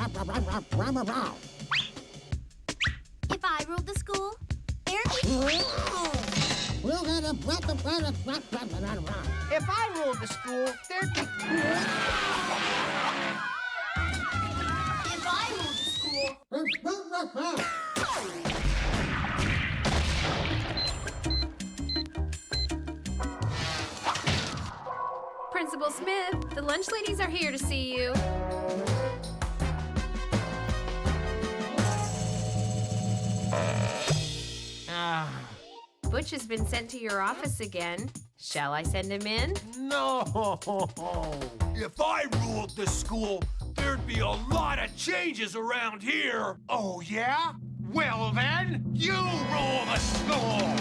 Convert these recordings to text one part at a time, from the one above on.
If I ruled the school, there'd be... If I ruled the school, there'd be... If I ruled the school... Principal Smith, the lunch ladies are here to see you. Butch has been sent to your office again. Shall I send him in? No! If I ruled the school, there'd be a lot of changes around here. Oh, yeah? Well, then, you rule the school!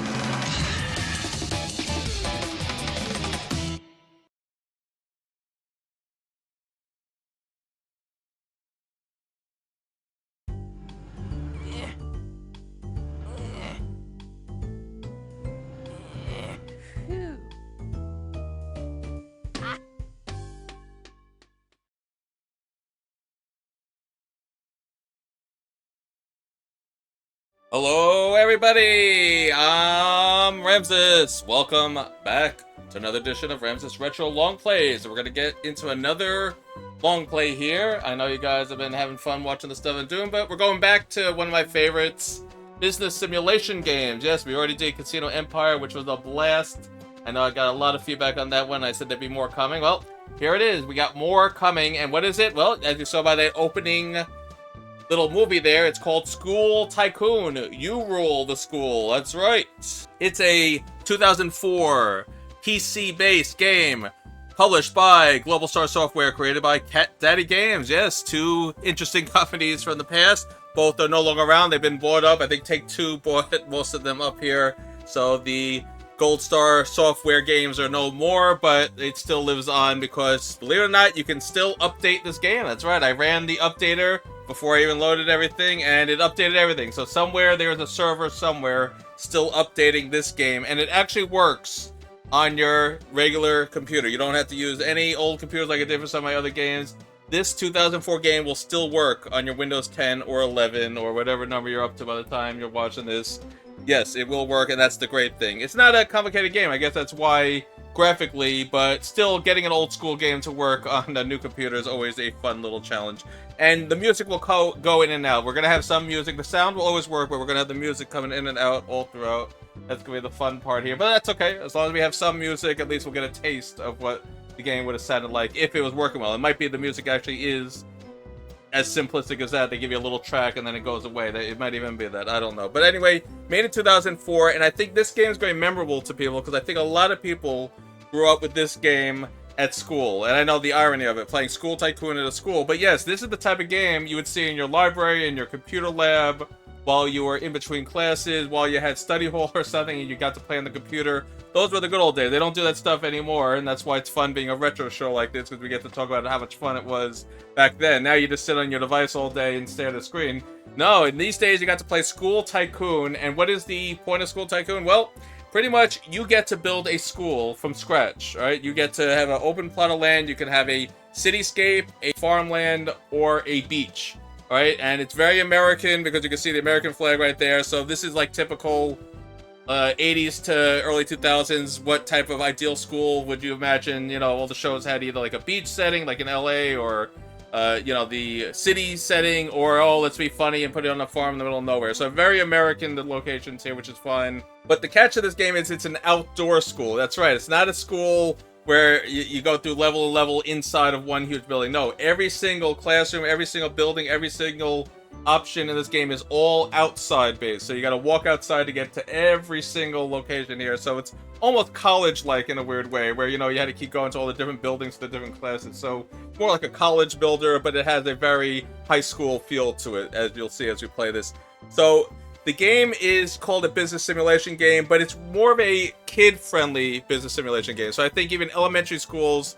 Hello everybody, I'm Ramsis. Welcome back to another edition of Ramsis Retro Longplays. We're going to get into another long play here. I know you guys have been having fun watching the stuff I'm doing, but we're going back to one of my favorites, business simulation games. Yes, we already did Casino Empire, which was a blast. I know I got a lot of feedback on that one. I said there'd be more coming. Well, here it is. We got more coming, and what is it? Well, as you saw by the opening little movie there, it's called School Tycoon. You rule the school. That's right. It's a 2004 PC-based game published by Globalstar Software, created by Cat Daddy Games. Yes, two interesting companies from the past. Both are no longer around. They've been bought up. I think Take-Two bought most of them up here. So the Goldstar Software games are no more, but it still lives on because, believe it or not, you can still update this game. That's right. I ran the updater before I even loaded everything, and it updated everything. So somewhere there's a server somewhere still updating this game, and it actually works on your regular computer. You don't have to use any old computers like I did for some of my other games. This 2004 game will still work on your Windows 10 or 11 or whatever number you're up to by the time you're watching this. Yes, it will work, and that's the great thing. It's not a complicated game. I guess that's why graphically, but still getting an old school game to work on a new computer is always a fun little challenge. And the music will go in and out. We're going to have some music. The sound will always work, but we're going to have the music coming in and out all throughout. That's going to be the fun part here. But that's okay. As long as we have some music, at least we'll get a taste of what the game would have sounded like if it was working well. It might be the music actually is as simplistic as that. They give you a little track and then it goes away. It might even be that. I don't know. But anyway, made in 2004. And I think this game is very memorable to people because I think a lot of people grew up with this game at school, and I know the irony of it, playing School Tycoon at a school, but yes, this is the type of game you would see in your library, in your computer lab, while you were in between classes, while you had study hall or something, and you got to play on the computer. Those were the good old days. They don't do that stuff anymore, and that's why it's fun being a retro show like this, because we get to talk about how much fun it was back then. Now you just sit on your device all day and stare at a screen. No, in these days you got to play School Tycoon, and what is the point of School Tycoon? Well, pretty much, you get to build a school from scratch, right? You get to have an open plot of land. You can have a cityscape, a farmland, or a beach, right? And it's very American because you can see the American flag right there. So this is like typical 80s to early 2000s. What type of ideal school would you imagine? You know, all the shows had either like a beach setting, like in LA, or you know, the city setting, or, oh, let's be funny and put it on a farm in the middle of nowhere. So very American, the locations here, which is fun. But the catch of this game is it's an outdoor school. That's right. It's not a school where you go through level to level inside of one huge building. No, every single classroom, every single building, every single option in this game is all outside based. So you got to walk outside to get to every single location here. So it's almost college-like in a weird way, where, you know, you had to keep going to all the different buildings, the different classes. So more like a college builder, but it has a very high school feel to it, as you'll see as we play this. So the game is called a business simulation game, but it's more of a kid-friendly business simulation game. So I think even elementary schools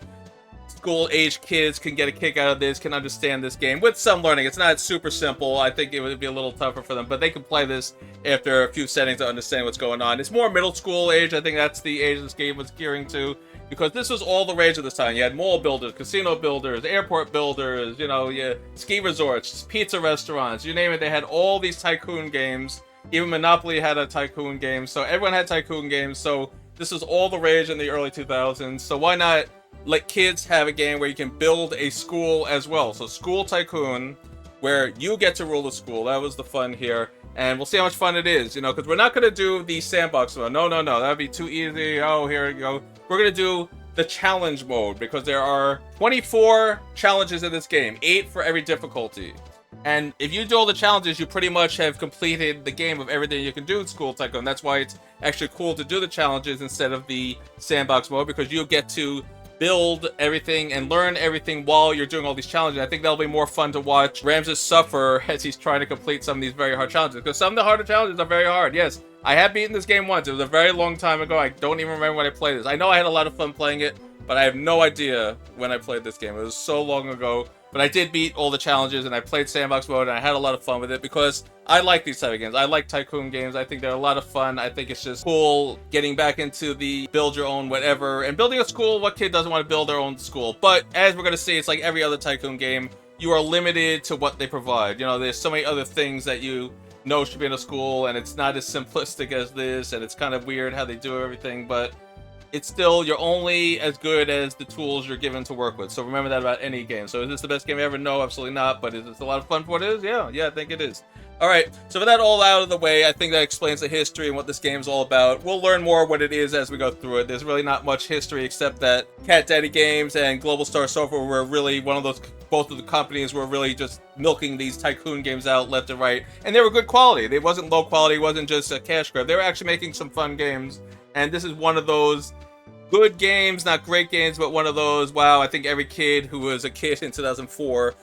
school-age kids can get a kick out of this, can understand this game with some learning. It's not super simple. I think it would be a little tougher for them, but they can play this after a few settings to understand what's going on. It's more middle school age. I think that's the age this game was gearing to, because this was all the rage at this time. You had mall builders, casino builders, airport builders, you know, ski resorts, pizza restaurants, you name it. They had all these tycoon games. Even Monopoly had a tycoon game, so everyone had tycoon games. So this was all the rage in the early 2000s. So why not let kids have a game where you can build a school as well? So School Tycoon, where you get to rule the school. That was the fun here. And we'll see how much fun it is, you know, because we're not going to do the sandbox mode. No. That'd be too easy. Oh, here you go. We're going to do the challenge mode, because there are 24 challenges in this game, 8 for every difficulty. And if you do all the challenges, you pretty much have completed the game of everything you can do in School Tycoon. That's why it's actually cool to do the challenges instead of the sandbox mode, because you'll get to build everything and learn everything while you're doing all these challenges. I think that'll be more fun to watch Ramsis suffer as he's trying to complete some of these very hard challenges, because some of the harder challenges are very hard. Yes, I have beaten this game once. It was a very long time ago. I don't even remember when I played this. I know I had a lot of fun playing it, but I have no idea when I played this game. It was so long ago. But I did beat all the challenges, and I played sandbox mode, and I had a lot of fun with it, because I like these type of games. I like tycoon games. I think they're a lot of fun. I think it's just cool getting back into the build your own whatever. And building a school, what kid doesn't want to build their own school? But as we're going to see, it's like every other tycoon game. You are limited to what they provide. You know, there's so many other things that you know should be in a school, and it's not as simplistic as this, and it's kind of weird how they do everything, but it's still, you're only as good as the tools you're given to work with. So remember that about any game. So is this the best game ever? No, absolutely not. But is this a lot of fun for what it is? Yeah, I think it is. All right, so with that all out of the way, I think that explains the history and what this game's all about. We'll learn more what it is as we go through it. There's really not much history except that Cat Daddy Games and Globalstar Software were really one of those, both of the companies were really just milking these tycoon games out left and right. And they were good quality. They wasn't low quality, it wasn't just a cash grab. They were actually making some fun games. And this is one of those good games, not great games, but one of those, wow, I think every kid who was a kid in 2004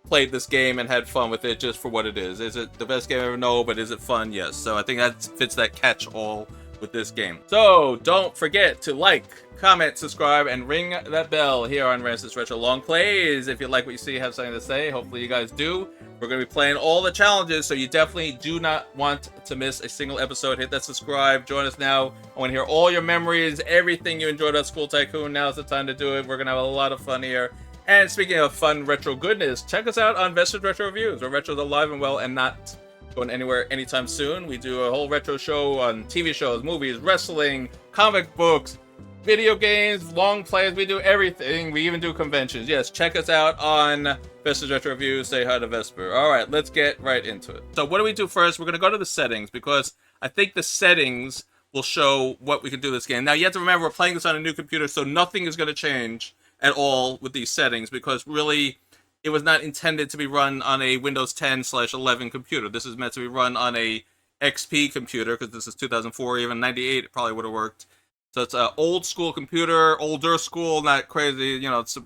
played this game and had fun with it just for what it is. Is it the best game ever? No, but is it fun? Yes. So I think that fits that catch-all with this game. So don't forget to like, comment, subscribe, and ring that bell here on Ramsis Retro Longplays. If you like what you see, have something to say. Hopefully you guys do. We're going to be playing all the challenges, so you definitely do not want to miss a single episode. Hit that subscribe. Join us now. I want to hear all your memories, everything you enjoyed about School Tycoon. Now's the time to do it. We're going to have a lot of fun here. And speaking of fun ramsis goodness, check us out on Vested Retro Reviews, where retro's alive and well and not going anywhere anytime soon. We do a whole retro show on TV shows, movies, wrestling, comic books, video games, long plays. We do everything. We even do conventions. Yes, check us out on Vested Retro Reviews. Say hi to Vesper. All right, let's get right into it. So what do we do first? We're going to go to the settings, because I think the settings will show what we can do this game. Now, you have to remember, we're playing this on a new computer, so nothing is going to change at all with these settings, because really it was not intended to be run on a Windows 10/11 computer. This is meant to be run on a XP computer, because this is 2004, even 98 it probably would have worked. So it's an old school computer, older school, not crazy, you know, it's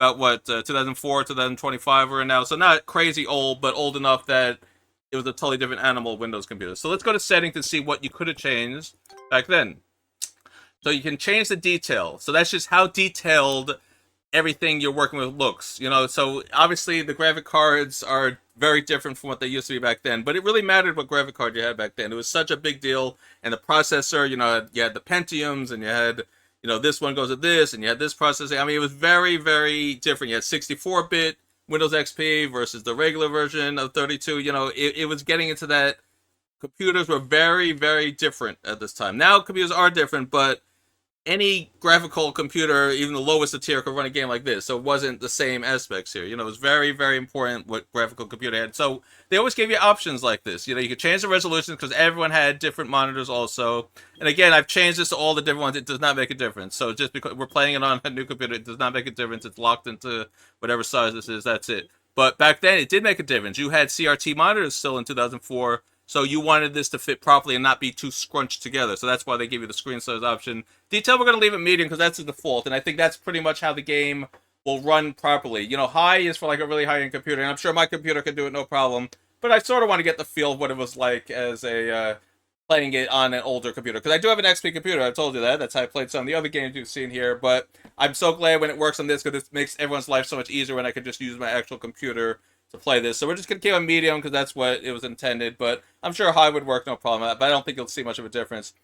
about what, 2004, 2025 we're in now, so not crazy old, but old enough that it was a totally different animal Windows computer. So let's go to settings to see what you could have changed back then. So you can change the detail. So that's just how detailed everything you're working with looks, you know. So obviously the graphic cards are very different from what they used to be back then, but it really mattered what graphic card you had back then. It was such a big deal. And the processor, you know, you had the Pentiums, and you had, you know, this one goes with this, and you had this processing. I mean, it was very, very different. You had 64-bit Windows XP versus the regular version of 32. You know, it was getting into that. Computers were very, very different at this time. Now computers are different, but any graphical computer, even the lowest of tier, could run a game like this. So it wasn't the same aspects here. You know, it was very, very important what graphical computer had. So they always gave you options like this. You know, you could change the resolutions, because everyone had different monitors also. And again, I've changed this to all the different ones. It does not make a difference. So just because we're playing it on a new computer, it does not make a difference. It's locked into whatever size this is. That's it. But back then, it did make a difference. You had CRT monitors still in 2004. So you wanted this to fit properly and not be too scrunched together. So that's why they give you the screen size option. Detail, we're going to leave it medium, because that's the default. And I think that's pretty much how the game will run properly. You know, high is for like a really high-end computer. And I'm sure my computer can do it no problem. But I sort of want to get the feel of what it was like as a playing it on an older computer. Because I do have an XP computer, I've told you that. That's how I played some of the other games you've seen here. But I'm so glad when it works on this, because it makes everyone's life so much easier when I can just use my actual computer to play this. So we're just going to keep on medium, because that's what it was intended. But I'm sure high would work, no problem. But I don't think you'll see much of a difference.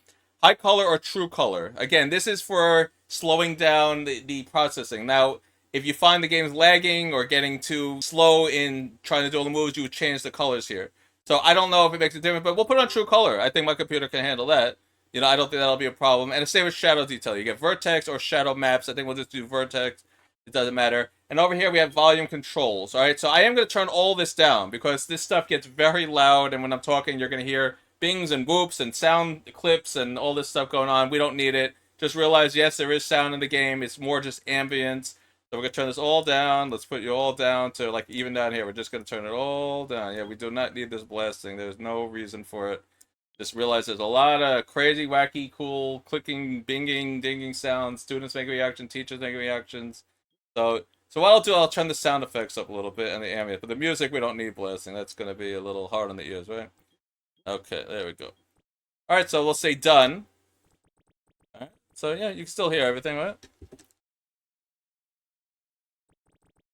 High color or true color. Again, this is for slowing down the processing. Now, if you find the game's lagging or getting too slow in trying to do all the moves, you would change the colors here. So I don't know if it makes a difference, but we'll put it on true color. I think my computer can handle that. You know, I don't think that'll be a problem. And the same with shadow detail. You get vertex or shadow maps. I think we'll just do vertex. It doesn't matter. And over here we have volume controls. All right, so I am going to turn all this down because this stuff gets very loud. And when I'm talking, you're going to hear bings and whoops and sound clips and all this stuff going on. We don't need it. Just realize, yes, there is sound in the game. It's more just ambience. So we're going to turn this all down. Let's put you all down to, like, even down here. We're just going to turn it all down. Yeah, we do not need this blasting. There's no reason for it. Just realize there's a lot of crazy, wacky, cool, clicking, binging, dinging sounds. Students make reactions. Teachers make reactions. So what I'll do, I'll turn the sound effects up a little bit and the ambient. But the music, we don't need blasting. That's going to be a little hard on the ears, right? Okay, there we go. All right, so we'll say done. All right, so yeah, you can still hear everything, right?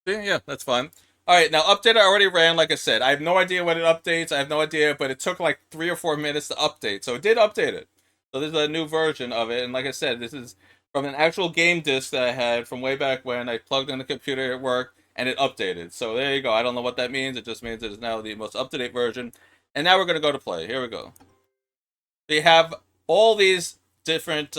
See? Yeah, that's fine. All right, now update I already ran, like I said. I have no idea when it updates. I have no idea, but it took like 3 or 4 minutes to update. So it did update it. So this is a new version of it, and like I said, this is from an actual game disc that I had from way back when. I plugged in the computer at work, and it updated. So there you go. I don't know what that means. It just means it is now the most up-to-date version. And now we're going to go to play. Here we go. So you have all these different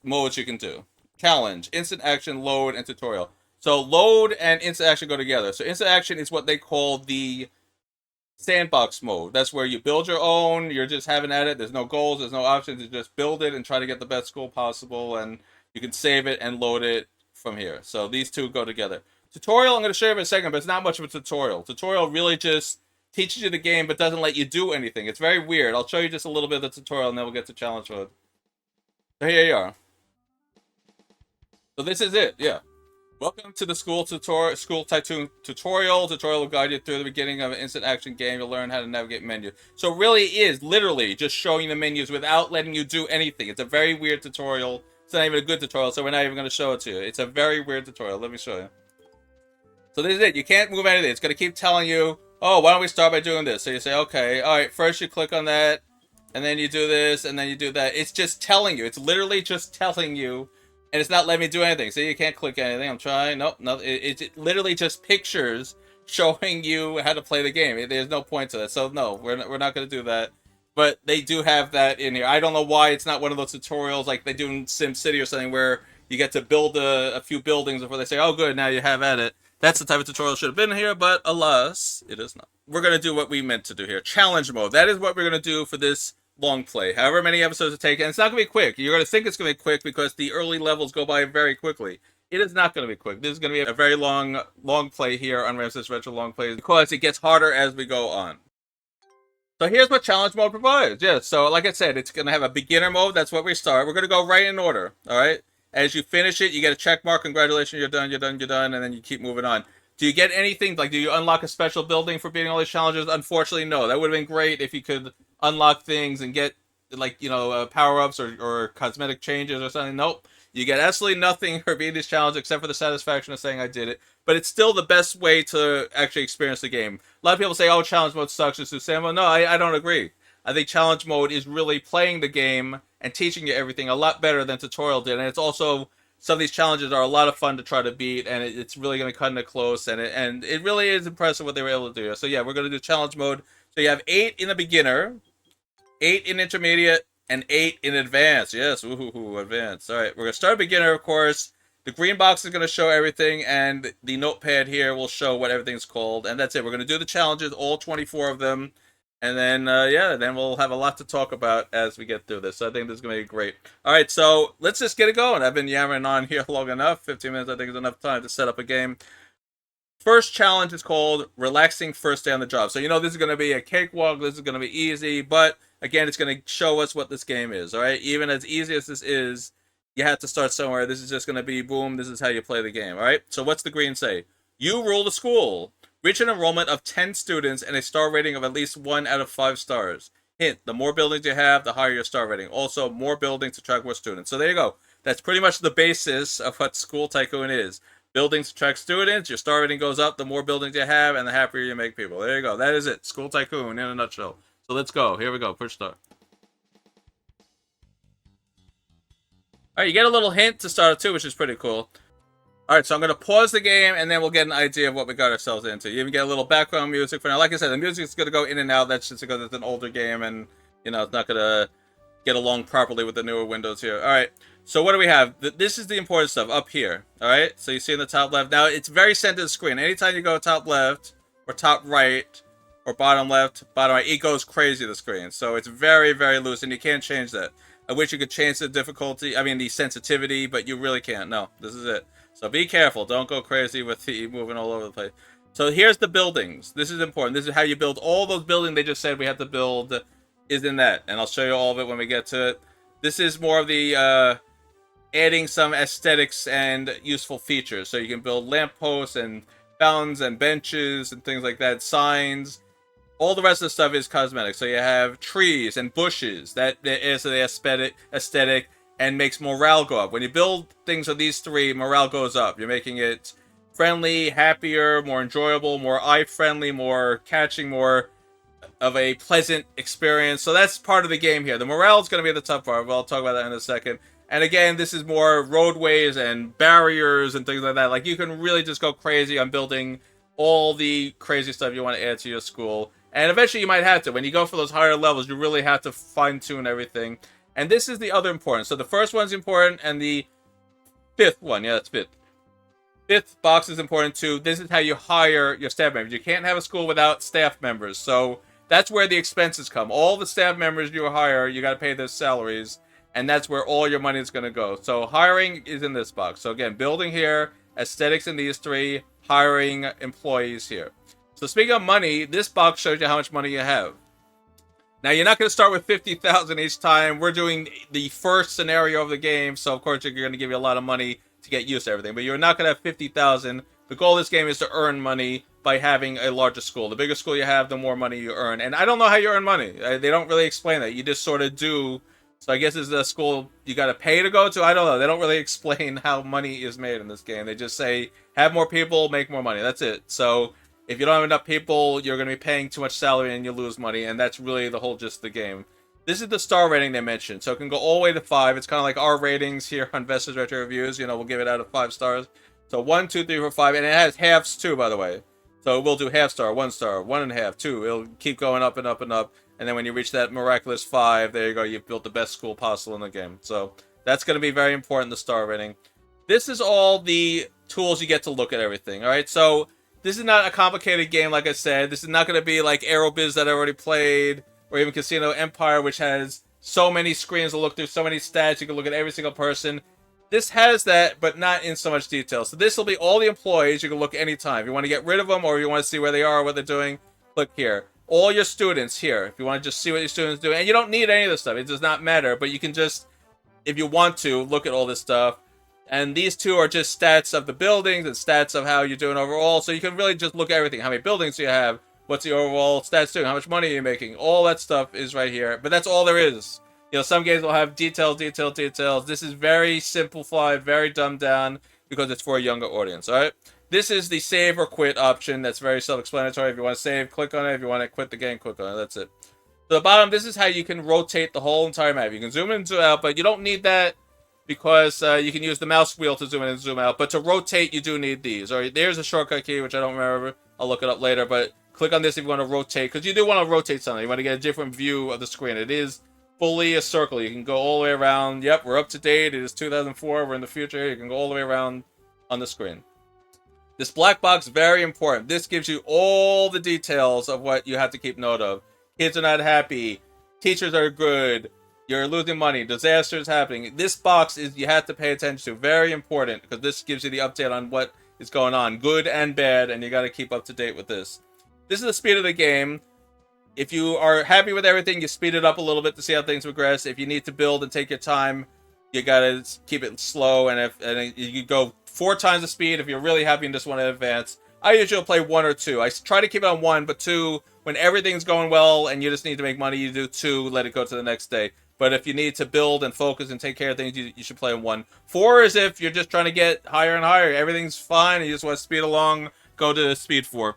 modes you can do. Challenge, instant action, load, and tutorial. So load and instant action go together. So instant action is what they call the sandbox mode. That's where you build your own. You're just having at it. There's no goals. There's no options. You just build it and try to get the best score possible. And you can save it and load it from here. So these two go together. Tutorial, I'm going to show you in a second, but it's not much of a tutorial. Tutorial really just teaches you the game, but doesn't let you do anything. It's very weird. I'll show you just a little bit of the tutorial, and then we'll get to challenge mode. So here you are. So this is it, yeah. Welcome to the School Tycoon tutorial. Tutorial will guide you through the beginning of an instant action game. You'll learn how to navigate menu. So it really is literally just showing the menus without letting you do anything. It's a very weird tutorial. It's not even a good tutorial, so we're not even going to show it to you. It's a very weird tutorial. Let me show you. So this is it. You can't move anything. It's going to keep telling you, oh, why don't we start by doing this? So you say, okay, all right, first you click on that, and then you do this, and then you do that. It's just telling you. It's literally just telling you, and it's not letting me do anything. So you can't click anything. I'm trying. Nope, no. It literally just pictures showing you how to play the game. There's no point to that. So no, we're not going to do that. But they do have that in here. I don't know why it's not one of those tutorials like they do in SimCity or something where you get to build a few buildings before they say, oh, good, now you have at it. That's the type of tutorial should have been here, but alas, it is not. We're going to do what we meant to do here. Challenge mode. That is what we're going to do for this long play. However many episodes it takes, and it's not going to be quick. You're going to think it's going to be quick because the early levels go by very quickly. It is not going to be quick. This is going to be a very long play here on Ramsis Retro Longplays because it gets harder as we go on. So here's what challenge mode provides. Yeah, so like I said, it's going to have a beginner mode. That's what we start. We're going to go right in order, all right? As you finish it, you get a check mark. Congratulations, you're done, you're done, you're done, and then you keep moving on. Do you get anything? Like, do you unlock a special building for beating all these challenges? Unfortunately, no. That would have been great if you could unlock things and get, like, you know, power-ups or cosmetic changes or something. Nope. You get absolutely nothing for beating these challenges except for the satisfaction of saying I did it. But it's still the best way to actually experience the game. A lot of people say, oh, challenge mode sucks, just do sand mode. No, I don't agree. I think challenge mode is really playing the game and teaching you everything a lot better than tutorial did. And it's also, some of these challenges are a lot of fun to try to beat, and it's really going to cut into close, and it really is impressive what they were able to do. So yeah, we're going to do challenge mode. So you have 8 in the beginner, 8 in intermediate, and 8 in advanced. Yes, woohoo, advanced. All right, we're going to start beginner, of course. The green box is going to show everything, and the notepad here will show what everything's called, and that's it. We're going to do the challenges, all 24 of them. And then, yeah, then we'll have a lot to talk about as we get through this. So I think this is going to be great. All right, so let's just get it going. I've been yammering on here long enough. 15 minutes, I think, is enough time to set up a game. First challenge is called Relaxing First Day on the Job. So, you know, this is going to be a cakewalk. This is going to be easy. But, again, it's going to show us what this game is, all right? Even as easy as this is, you have to start somewhere. This is just going to be, boom, this is how you play the game, all right? So what's the green say? You rule the school. Reach an enrollment of 10 students and a star rating of at least 1 out of 5 stars. Hint, the more buildings you have, the higher your star rating. Also, more buildings attract more students. So there you go. That's pretty much the basis of what School Tycoon is. Buildings attract students, your star rating goes up the more buildings you have, and the happier you make people. There you go. That is it. School Tycoon in a nutshell. So let's go. Here we go. Push start. Alright, you get a little hint to start it too, which is pretty cool. Alright, so I'm going to pause the game, and then we'll get an idea of what we got ourselves into. You even get a little background music for now. Like I said, the music's going to go in and out. That's just because it's an older game, and, you know, it's not going to get along properly with the newer Windows here. Alright, so what do we have? This is the important stuff up here. Alright, so you see in the top left. Now, it's very center of the screen. Anytime you go top left, or top right, or bottom left, bottom right, it goes crazy, the screen. So it's very, very loose, and you can't change that. I wish you could change the difficulty, the sensitivity, but you really can't. No, this is it. So be careful. Don't go crazy with the moving all over the place. So here's the buildings. This is important. This is how you build all those buildings they just said we have to build is in that. And I'll show you all of it when we get to it. This is more of the adding some aesthetics and useful features. So you can build lampposts and fountains and benches and things like that. Signs. All the rest of the stuff is cosmetic. So you have trees and bushes. That is the aesthetic and makes morale go up. When you build things of these three, morale goes up. You're making it friendly, happier, more enjoyable, more eye-friendly, more catching, more of a pleasant experience. So that's part of the game here. The morale is going to be the tough part, but I'll talk about that in a second. And again, this is more roadways and barriers and things like that. Like, you can really just go crazy on building all the crazy stuff you want to add to your school. And eventually you might have to. When you go for those higher levels, you really have to fine-tune everything. And this is the other important. So the first one's important, and the fifth one, yeah, that's fifth. Fifth box is important too. This is how you hire your staff members. You can't have a school without staff members. So that's where the expenses come. All the staff members you hire, you got to pay their salaries. And that's where all your money is going to go. So hiring is in this box. So again, building here, aesthetics in these three, hiring employees here. So speaking of money, this box shows you how much money you have. Now, you're not going to start with 50,000 each time. We're doing the first scenario of the game, so of course you're going to give you a lot of money to get used to everything. But you're not going to have 50,000. The goal of this game is to earn money by having a larger school. The bigger school you have, the more money you earn. And I don't know how you earn money. They don't really explain that. You just sort of do. So I guess it's a school you got to pay to go to. I don't know. They don't really explain how money is made in this game. They just say, have more people, make more money. That's it. So if you don't have enough people, you're going to be paying too much salary and you lose money, and that's really the whole gist of the game. This is the star rating they mentioned, so it can go all the way to 5. It's kind of like our ratings here on Vestas Retro Reviews. You know, we'll give it out of 5 stars. So 1, 2, 3, 4, 5, and it has halves too, by the way. So we'll do half star, 1 star, 1.5, 2. It'll keep going up and up and up, and then when you reach that miraculous 5, there you go. You've built the best school possible in the game. So that's going to be very important, the star rating. This is all the tools you get to look at everything. All right, so this is not a complicated game, like I said. This is not going to be like Aerobiz that I already played, or even Casino Empire, which has so many screens to look through, so many stats. You can look at every single person. This has that, but not in so much detail. So this will be all the employees. You can look anytime. If you want to get rid of them, or you want to see where they are, what they're doing, click here. All your students here. If you want to just see what your students do. And you don't need any of this stuff. It does not matter. But you can just, if you want to, look at all this stuff. And these two are just stats of the buildings and stats of how you're doing overall. So you can really just look at everything. How many buildings do you have? What's the overall stats doing? How much money are you making? All that stuff is right here. But that's all there is. You know, some games will have details. This is very simplified, very dumbed down because it's for a younger audience. All right. This is the save or quit option. That's very self-explanatory. If you want to save, click on it. If you want to quit the game, click on it. That's it. So the bottom, this is how you can rotate the whole entire map. You can zoom in and zoom out, but you don't need that, because you can use the mouse wheel to zoom in and zoom out. But to rotate, you do need these. All right, there's a shortcut key, which I don't remember. I'll look it up later. But click on this if you want to rotate, because you do want to rotate something. You want to get a different view of the screen. It is fully a circle. You can go all the way around. Yep, we're up to date. It is 2004. We're in the future. You can go all the way around on the screen. This black box, very important. This gives you all the details of what you have to keep note of. Kids are not happy. Teachers are good. You're losing money. Disasters happening. This box is you have to pay attention to. Very important, because this gives you the update on what is going on, good and bad, and you got to keep up to date with this. This is the speed of the game. If you are happy with everything, you speed it up a little bit to see how things progress. If you need to build and take your time, you got to keep it slow. And you go 4 times the speed if you're really happy and just want to advance. I usually play 1 or 2. I try to keep it on 1, but 2, when everything's going well and you just need to make money, you do 2, let it go to the next day. But if you need to build and focus and take care of things, you should play on 1. 4 is if you're just trying to get higher and higher. Everything's fine and you just want to speed along, go to speed 4.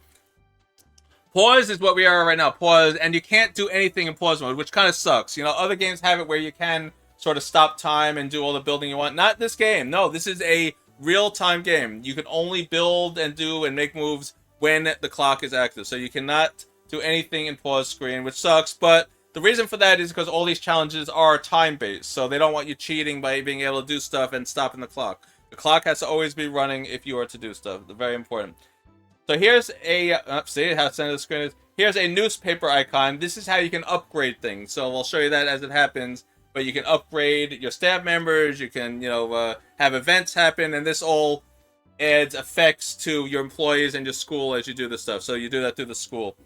Pause is what we are right now. Pause, and you can't do anything in pause mode, which kind of sucks. You know, other games have it where you can sort of stop time and do all the building you want. Not this game. No, this is a real-time game. You can only build and do and make moves when the clock is active. So you cannot do anything in pause screen, which sucks. But the reason for that is because all these challenges are time-based. So they don't want you cheating by being able to do stuff and stopping the clock. The clock has to always be running if you are to do stuff. They're very important. So here's a, see how center of the screen is? Here's a newspaper icon. This is how you can upgrade things. So I'll show you that as it happens. But you can upgrade your staff members. You can, you know, have events happen. And this all adds effects to your employees and your school as you do this stuff. So you do that through the school.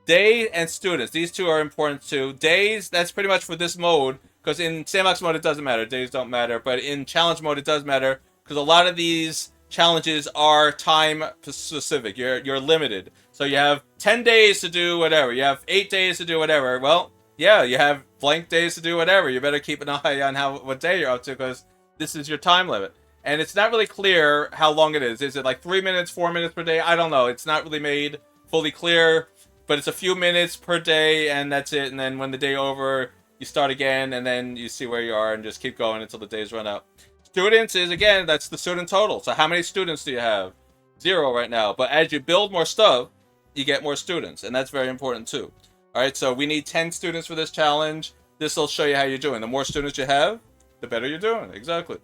Day and students. These two are important too. Days, that's pretty much for this mode. Because in Sandbox mode, it doesn't matter. Days don't matter. But in challenge mode, it does matter. Because a lot of these challenges are time specific. You're limited. So you have 10 days to do whatever. You have 8 days to do whatever. Well, yeah, you have blank days to do whatever. You better keep an eye on what day you're up to, because this is your time limit. And it's not really clear how long it is. Is it like 3 minutes, 4 minutes per day? I don't know. It's not really made fully clear, but it's a few minutes per day, and that's it. And then when the day over, you start again, and then you see where you are and just keep going until the days run out. Students is, again, that's the student total. So how many students do you have? 0 right now. But as you build more stuff, you get more students. And that's very important too. All right, so we need 10 students for this challenge. This will show you how you're doing. The more students you have, the better you're doing. Exactly.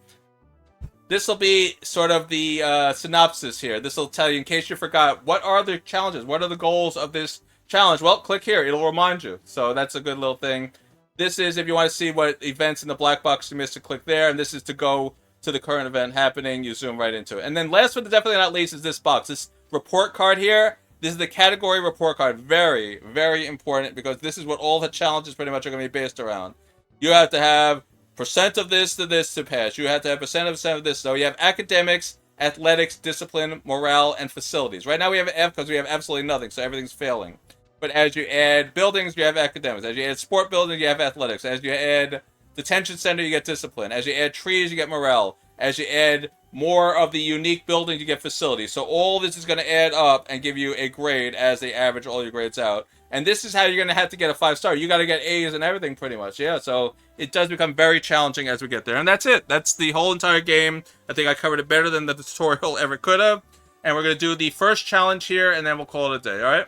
This will be sort of the synopsis here. This will tell you, in case you forgot, what are the challenges? What are the goals of this challenge? Well, click here. It'll remind you. So that's a good little thing. This is if you want to see what events in the black box you missed, to click there. And this is to go to the current event happening. You zoom right into it. And then last but definitely not least is this box. This report card here. This is the category report card. Very, very important, because this is what all the challenges pretty much are going to be based around. You have to have percent of this to pass. You have to have percent of this. So you have academics, athletics, discipline, morale, and facilities. Right now we have an F because we have absolutely nothing, so everything's failing. But as you add buildings, you have academics. As you add sport buildings, you have athletics. As you add detention center, you get discipline. As you add trees, you get morale. As you add more of the unique buildings, you get facilities. So all this is going to add up and give you a grade as they average all your grades out. And this is how you're going to have to get a 5-star. You got to get A's and everything pretty much. Yeah, so it does become very challenging as we get there. And that's it. That's the whole entire game. I think I covered it better than the tutorial ever could have. And we're going to do the first challenge here, and then we'll call it a day, all right?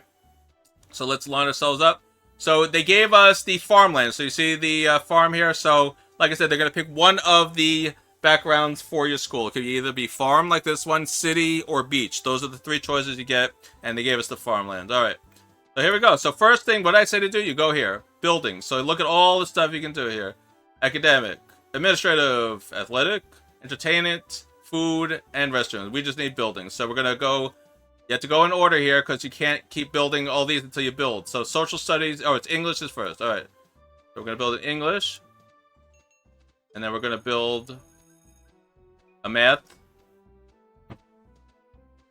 So let's line ourselves up. So they gave us the farmland. So you see the farm here. So like I said, they're going to pick one of the backgrounds for your school. It could either be farm like this one, city, or beach. Those are the 3 choices you get. And they gave us the farmland. All right. So here we go. So first thing, what I say to do, you go here. Buildings. So look at all the stuff you can do here. Academic, administrative, athletic, entertainment, food, and restrooms. We just need buildings. So we're going to go... You have to go in order here because you can't keep building all these until you build. So social studies, oh, it's English is first. All right. So we're going to build in English. And then we're going to build a math.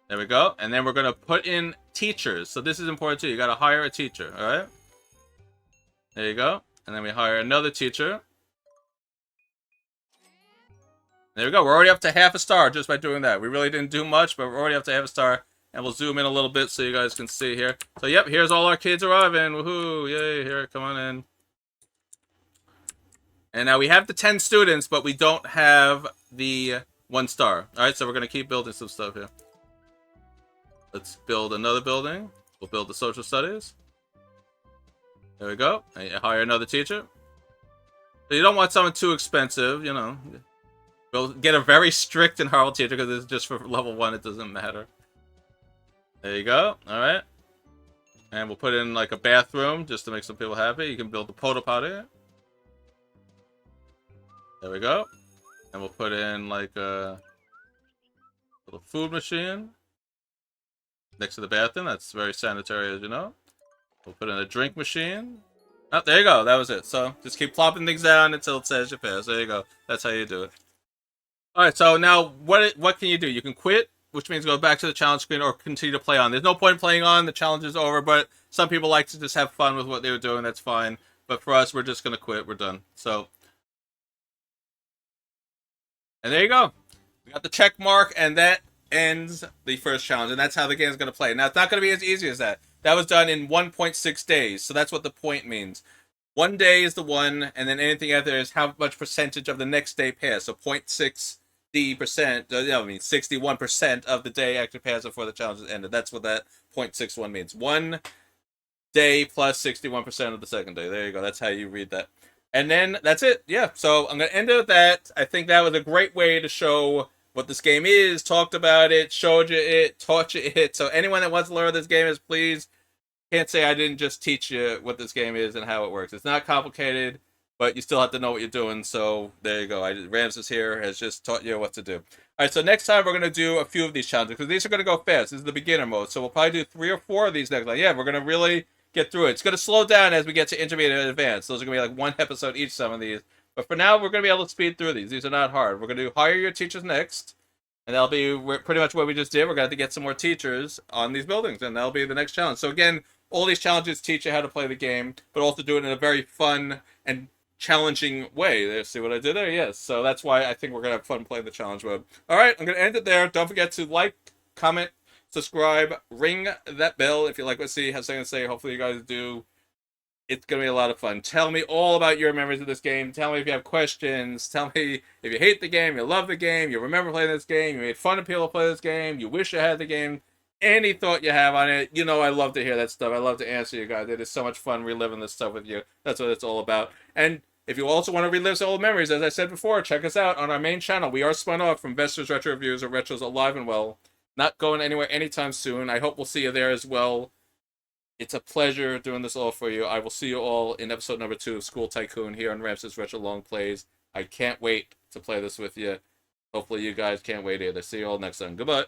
There we go. And then we're going to put in teachers. So this is important too. You got to hire a teacher. All right. There you go. And then we hire another teacher. There we go. We're already up to half a star just by doing that. We really didn't do much, but we're already up to half a star. And we'll zoom in a little bit so you guys can see here. So, yep, here's all our kids arriving. Woohoo! Yay! Here, come on in. And now we have the 10 students, but we don't have the 1 star. All right, so we're going to keep building some stuff here. Let's build another building. We'll build the social studies. There we go. And you hire another teacher. So you don't want someone too expensive, you know. We'll get a very strict and horrible teacher because it's just for level 1. It doesn't matter. There you go. All right. And we'll put in like a bathroom just to make some people happy. You can build the porta potty. There we go. And we'll put in like a little food machine next to the bathroom. That's very sanitary, as you know. We'll put in a drink machine. Oh, there you go. That was it. So just keep plopping things down until it says you pass. There you go. That's how you do it. All right. So now what can you do? You can quit. which means go back to the challenge screen or continue to play on. There's no point in playing on. The challenge is over, but some people like to just have fun with what they were doing. That's fine. But for us, we're just going to quit. We're done. So, and there you go. We got the check mark, and that ends the first challenge. And that's how the game is going to play. Now, it's not going to be as easy as that. That was done in 1.6 days. So that's what the point means. 1 day is the one, and then anything after is how much percentage of the next day passed. So 0.6%, 61% of the day actually passed before the challenge is ended. That's what that 0.61 means. 1 day plus 61% of the second day. There you go. That's how you read that. And then that's it. Yeah. So I'm going to end it with that. I think that was a great way to show what this game is, talked about it, showed you it, taught you it. So anyone that wants to learn what this game is, please, can't say I didn't just teach you what this game is and how it works. It's not complicated, but you still have to know what you're doing. So there you go. Ramsis here has just taught you what to do. All right, so next time we're going to do a few of these challenges because these are going to go fast. This is the beginner mode. So we'll probably do 3 or 4 of these next time. Yeah, we're going to really get through it. It's going to slow down as we get to intermediate and advanced. Those are going to be like 1 episode each, some of these. But for now, we're going to be able to speed through these. These are not hard. We're going to do hire your teachers next. And that'll be pretty much what we just did. We're going to have to get some more teachers on these buildings. And that'll be the next challenge. So again, all these challenges teach you how to play the game, but also do it in a very fun and challenging way. There, see what I did there? Yes. So that's why I think we're going to have fun playing the challenge mode. All right, I'm going to end it there. Don't forget to like, comment, subscribe, ring that bell if you like what I have something to say. Hopefully you guys do. It's going to be a lot of fun. Tell me all about your memories of this game. Tell me if you have questions. Tell me if you hate the game, you love the game, you remember playing this game, you made fun of people to play this game, you wish you had the game. Any thought you have on it, you know I love to hear that stuff. I love to answer you guys. It is so much fun reliving this stuff with you. That's what it's all about. And if you also want to relive some old memories, as I said before, check us out on our main channel. We are spun off from Vester's Retro Reviews, or Retro's alive and well. Not going anywhere anytime soon. I hope we'll see you there as well. It's a pleasure doing this all for you. I will see you all in episode number 2 of School Tycoon here on Ramsis Retro Longplays. I can't wait to play this with you. Hopefully you guys can't wait either. See you all next time. Goodbye.